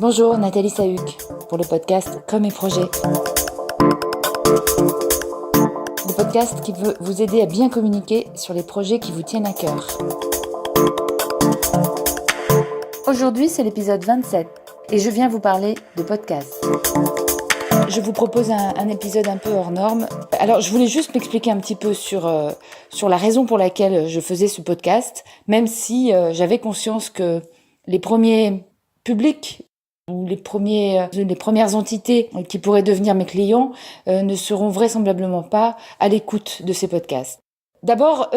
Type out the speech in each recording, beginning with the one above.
Bonjour, Nathalie Sahuc pour le podcast Comme et Projets. Le podcast qui veut vous aider à bien communiquer sur les projets qui vous tiennent à cœur. Aujourd'hui, c'est l'épisode 27 et je viens vous parler de podcast. Je vous propose un épisode un peu hors norme. Alors, je voulais juste m'expliquer un petit peu sur la raison pour laquelle je faisais ce podcast, même si j'avais conscience que les premiers publics ou les premières entités qui pourraient devenir mes clients ne seront vraisemblablement pas à l'écoute de ces podcasts. D'abord,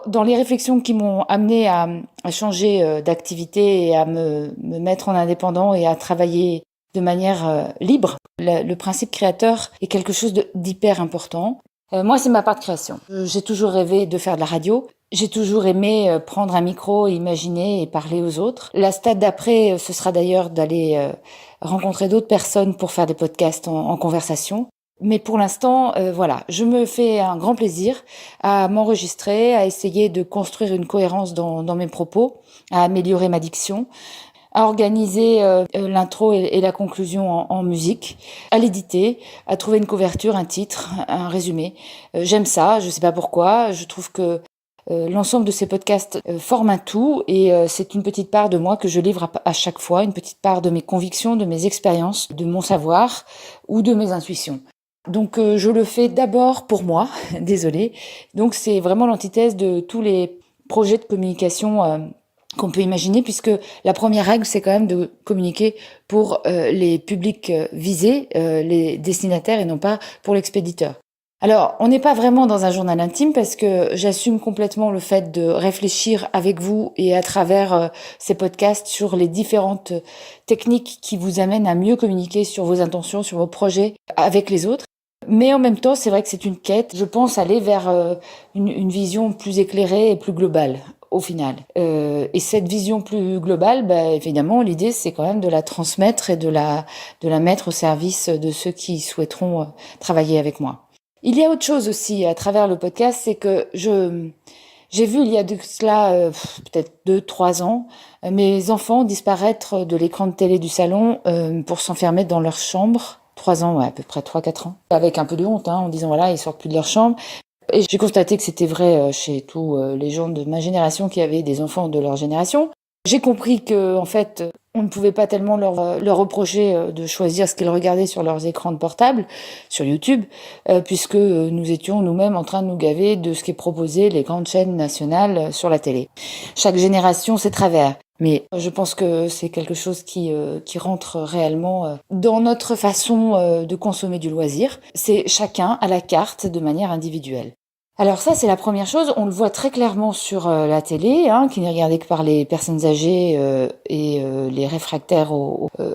dans les réflexions qui m'ont amené à changer d'activité et à me mettre en indépendant et à travailler de manière libre, le principe créateur est quelque chose d'hyper important. Moi, c'est ma part de création. J'ai toujours rêvé de faire de la radio. J'ai toujours aimé prendre un micro, imaginer et parler aux autres. La stade d'après, ce sera d'ailleurs d'aller rencontrer d'autres personnes pour faire des podcasts en conversation. Mais pour l'instant, voilà, je me fais un grand plaisir à m'enregistrer, à essayer de construire une cohérence dans mes propos, à améliorer ma diction, à organiser l'intro et la conclusion en musique, à l'éditer, à trouver une couverture, un titre, un résumé. J'aime ça, je sais pas pourquoi, je trouve que l'ensemble de ces podcasts forme un tout et c'est une petite part de moi que je livre à chaque fois, une petite part de mes convictions, de mes expériences, de mon savoir ou de mes intuitions. Donc je le fais d'abord pour moi, désolée. Donc c'est vraiment l'antithèse de tous les projets de communication qu'on peut imaginer, puisque la première règle, c'est quand même de communiquer pour les publics visés, les destinataires, et non pas pour l'expéditeur. Alors, on n'est pas vraiment dans un journal intime parce que j'assume complètement le fait de réfléchir avec vous et à travers ces podcasts sur les différentes techniques qui vous amènent à mieux communiquer sur vos intentions, sur vos projets avec les autres. Mais en même temps, c'est vrai que c'est une quête. Je pense aller vers une vision plus éclairée et plus globale, au final. Et cette vision plus globale, évidemment, l'idée, c'est quand même de la transmettre et de la mettre au service de ceux qui souhaiteront travailler avec moi. Il y a autre chose aussi à travers le podcast, c'est que j'ai vu il y a de cela peut-être 2-3 ans, mes enfants disparaître de l'écran de télé du salon pour s'enfermer dans leur chambre. 3 ans, ouais, à peu près 3-4 ans. Avec un peu de honte, en disant voilà, ils sortent plus de leur chambre. Et j'ai constaté que c'était vrai chez tous les gens de ma génération qui avaient des enfants de leur génération. J'ai compris que, en fait, on ne pouvait pas tellement leur reprocher de choisir ce qu'ils regardaient sur leurs écrans de portable, sur YouTube, puisque nous étions nous-mêmes en train de nous gaver de ce qui est proposé les grandes chaînes nationales sur la télé. Chaque génération ses travers. Mais je pense que c'est quelque chose qui rentre réellement dans notre façon de consommer du loisir. C'est chacun à la carte de manière individuelle. Alors ça, c'est la première chose. On le voit très clairement sur la télé, qui n'est regardée que par les personnes âgées et les réfractaires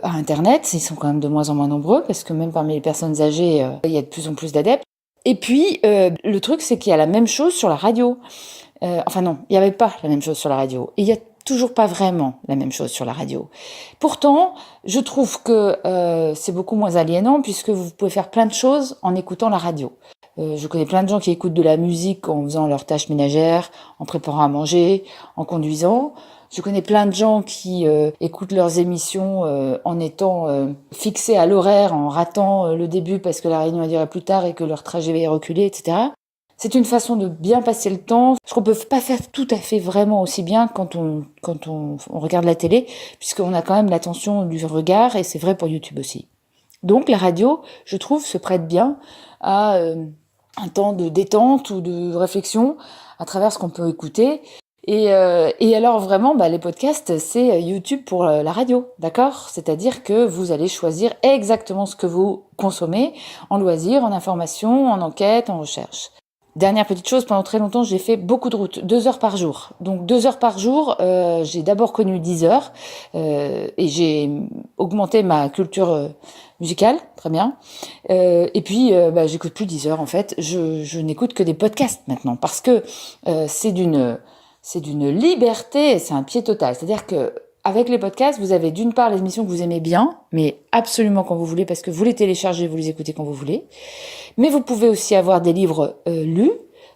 à Internet. Ils sont quand même de moins en moins nombreux parce que même parmi les personnes âgées, il y a de plus en plus d'adeptes. Et puis, le truc, c'est qu'il y a la même chose sur la radio. Enfin non, il n'y avait pas la même chose sur la radio. Et il y a toujours pas vraiment la même chose sur la radio. Pourtant, je trouve que c'est beaucoup moins aliénant puisque vous pouvez faire plein de choses en écoutant la radio. Je connais plein de gens qui écoutent de la musique en faisant leurs tâches ménagères, en préparant à manger, en conduisant. Je connais plein de gens qui écoutent leurs émissions en étant fixés à l'horaire, en ratant le début parce que la réunion a duré plus tard et que leur trajet est reculé, etc. C'est une façon de bien passer le temps. Je qu'on peut pas faire tout à fait vraiment aussi bien quand on regarde la télé, puisqu'on a quand même l'attention du regard, et c'est vrai pour YouTube aussi. Donc la radio, je trouve, se prête bien à un temps de détente ou de réflexion à travers ce qu'on peut écouter. Et alors vraiment, les podcasts, c'est YouTube pour la radio, d'accord ? C'est-à-dire que vous allez choisir exactement ce que vous consommez en loisirs, en information, en enquête, en recherche. Dernière petite chose, pendant très longtemps, j'ai fait beaucoup de routes, 2 heures par jour. Donc 2 heures par jour, j'ai d'abord connu 10 heures et j'ai augmenté ma culture musicale, très bien. Et puis, j'écoute plus 10 heures en fait. Je n'écoute que des podcasts maintenant parce que c'est d'une liberté, c'est un pied total. C'est-à-dire que avec les podcasts, vous avez d'une part les émissions que vous aimez bien, mais absolument quand vous voulez, parce que vous les téléchargez, vous les écoutez quand vous voulez. Mais vous pouvez aussi avoir des livres lus,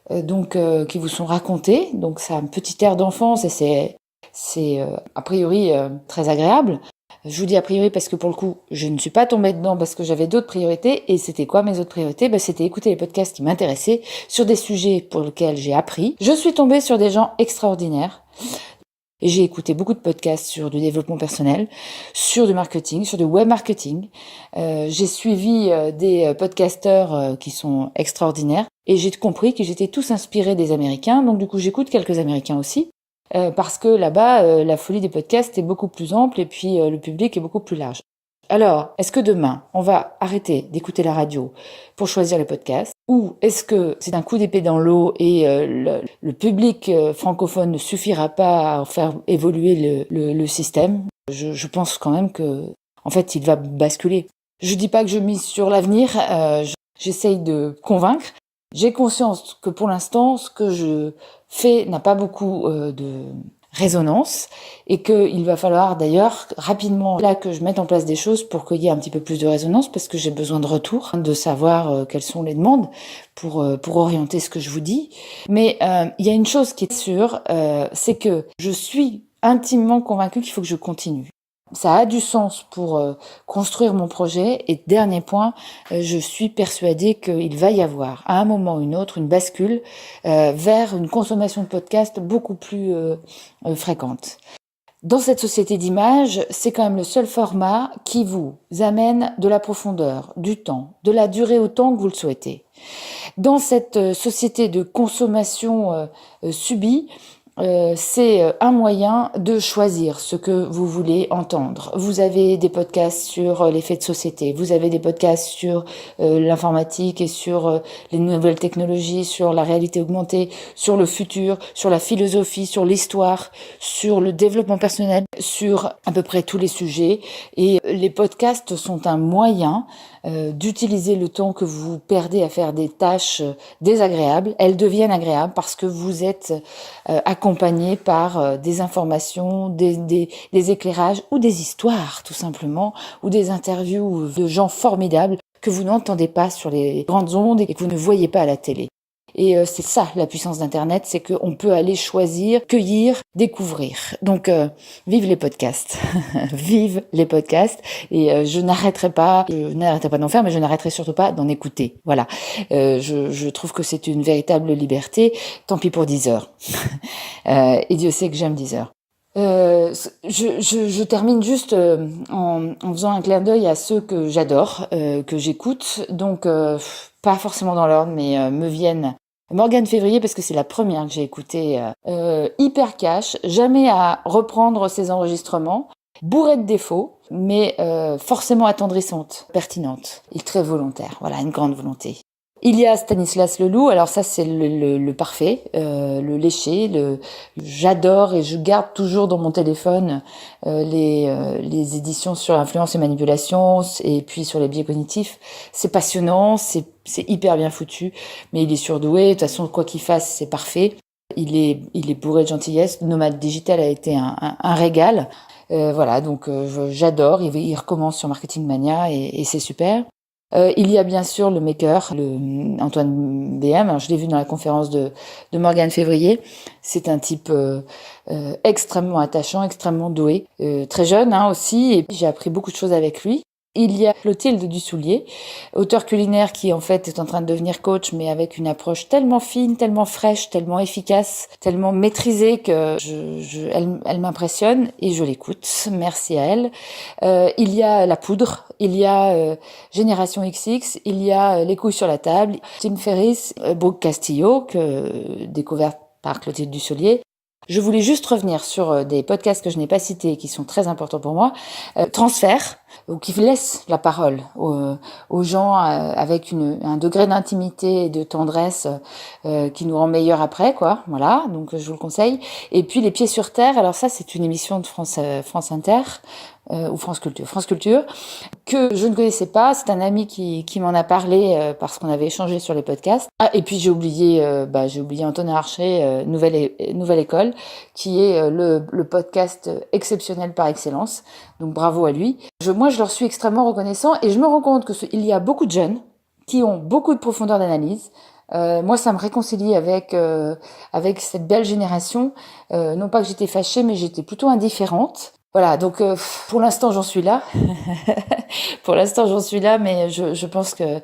qui vous sont racontés. Donc ça a un petit air d'enfance et C'est a priori très agréable. Je vous dis a priori parce que pour le coup, je ne suis pas tombée dedans parce que j'avais d'autres priorités. Et c'était quoi mes autres priorités? C'était écouter les podcasts qui m'intéressaient sur des sujets pour lesquels j'ai appris. Je suis tombée sur des gens extraordinaires. Et j'ai écouté beaucoup de podcasts sur du développement personnel, sur du marketing, sur du web marketing. J'ai suivi des podcasteurs qui sont extraordinaires. Et j'ai compris qu'ils étaient tous inspirés des Américains. Donc du coup, j'écoute quelques Américains aussi. Parce que là-bas, la folie des podcasts est beaucoup plus ample et puis le public est beaucoup plus large. Alors, est-ce que demain, on va arrêter d'écouter la radio pour choisir les podcasts? Ou est-ce que c'est un coup d'épée dans l'eau et le public francophone ne suffira pas à faire évoluer le système? Je pense quand même que, en fait, il va basculer. Je dis pas que je mise sur l'avenir, j'essaye de convaincre. J'ai conscience que pour l'instant, ce que je fais n'a pas beaucoup de résonance et qu'il va falloir d'ailleurs rapidement là que je mette en place des choses pour qu'il y ait un petit peu plus de résonance parce que j'ai besoin de retour, de savoir quelles sont les demandes pour orienter ce que je vous dis. Mais il y a une chose qui est sûre, c'est que je suis intimement convaincue qu'il faut que je continue. Ça a du sens pour construire mon projet. Et dernier point, je suis persuadée qu'il va y avoir, à un moment ou une autre, une bascule vers une consommation de podcasts beaucoup plus fréquente. Dans cette société d'image, c'est quand même le seul format qui vous amène de la profondeur, du temps, de la durée autant que vous le souhaitez. Dans cette société de consommation subie, c'est un moyen de choisir ce que vous voulez entendre. Vous avez des podcasts sur les faits de société, vous avez des podcasts sur l'informatique et sur les nouvelles technologies, sur la réalité augmentée, sur le futur, sur la philosophie, sur l'histoire, sur le développement personnel, sur à peu près tous les sujets. Et les podcasts sont un moyen d'utiliser le temps que vous perdez à faire des tâches désagréables. Elles deviennent agréables parce que vous êtes accompagné par des informations, des éclairages ou des histoires tout simplement, ou des interviews de gens formidables que vous n'entendez pas sur les grandes ondes et que vous ne voyez pas à la télé. Et c'est ça la puissance d'Internet, c'est qu'on peut aller choisir, cueillir, découvrir. Donc vive les podcasts, vive les podcasts. Et je n'arrêterai pas d'en faire, mais je n'arrêterai surtout pas d'en écouter. Voilà, je trouve que c'est une véritable liberté. Tant pis pour 10 heures. Et Dieu sait que j'aime 10 heures. Je termine juste en faisant un clin d'œil à ceux que j'adore, que j'écoute. Donc pas forcément dans l'ordre, mais me viennent Morgane Février parce que c'est la première que j'ai écoutée, hyper cash, jamais à reprendre ses enregistrements, bourrée de défauts, mais forcément attendrissante, pertinente et très volontaire. Voilà, une grande volonté. Il y a Stanislas Leloup, alors ça c'est le parfait, le léché, j'adore et je garde toujours dans mon téléphone les éditions sur l'influence et manipulation et puis sur les biais cognitifs. C'est passionnant, c'est hyper bien foutu, mais il est surdoué, de toute façon quoi qu'il fasse c'est parfait. Il est bourré de gentillesse, Nomade Digital a été un régal. Voilà, donc j'adore, il recommence sur Marketing Mania et c'est super. Il y a bien sûr le maker, Antoine BM. Alors, je l'ai vu dans la conférence de Morgane Février. C'est un type extrêmement attachant, extrêmement doué, très jeune aussi. Et j'ai appris beaucoup de choses avec lui. Il y a Clotilde Dussoulier, auteure culinaire qui en fait est en train de devenir coach, mais avec une approche tellement fine, tellement fraîche, tellement efficace, tellement maîtrisée que elle m'impressionne et je l'écoute. Merci à elle. Il y a La Poudre, il y a Génération XX, il y a Les couilles sur la table, Tim Ferriss, Brooke Castillo, découverte par Clotilde Dussoulier. Je voulais juste revenir sur des podcasts que je n'ai pas cités et qui sont très importants pour moi. Transfert, ou qui laisse la parole aux gens avec un degré d'intimité et de tendresse qui nous rend meilleurs après, quoi. Voilà, donc je vous le conseille. Et puis Les Pieds sur Terre, alors ça c'est une émission de France Inter, ou France Culture, que je ne connaissais pas. C'est un ami qui m'en a parlé parce qu'on avait échangé sur les podcasts. Ah, et puis j'ai oublié Antonin Archer, Nouvelle École, qui est le podcast exceptionnel par excellence. Donc bravo à lui. Moi, je leur suis extrêmement reconnaissant et je me rends compte il y a beaucoup de jeunes qui ont beaucoup de profondeur d'analyse, Moi, ça me réconcilie avec cette belle génération. Non pas que j'étais fâchée, mais j'étais plutôt indifférente. Voilà, donc pour l'instant, j'en suis là. Pour l'instant, j'en suis là, mais je pense que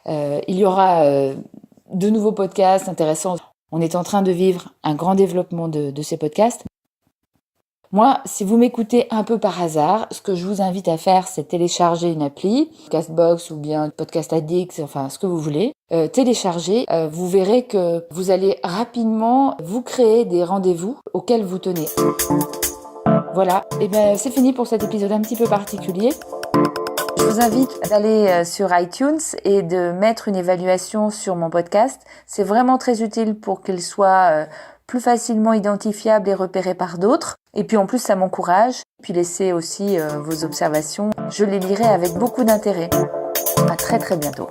il y aura de nouveaux podcasts intéressants. On est en train de vivre un grand développement de ces podcasts. Moi, si vous m'écoutez un peu par hasard, ce que je vous invite à faire, c'est télécharger une appli, Castbox ou bien Podcast Addict, enfin ce que vous voulez. Téléchargez, vous verrez que vous allez rapidement vous créer des rendez-vous auxquels vous tenez. Voilà, et c'est fini pour cet épisode un petit peu particulier. Je vous invite d'aller sur iTunes et de mettre une évaluation sur mon podcast. C'est vraiment très utile pour qu'il soit plus facilement identifiable et repéré par d'autres. Et puis en plus, ça m'encourage. Puis laissez aussi vos observations. Je les lirai avec beaucoup d'intérêt. À très très bientôt.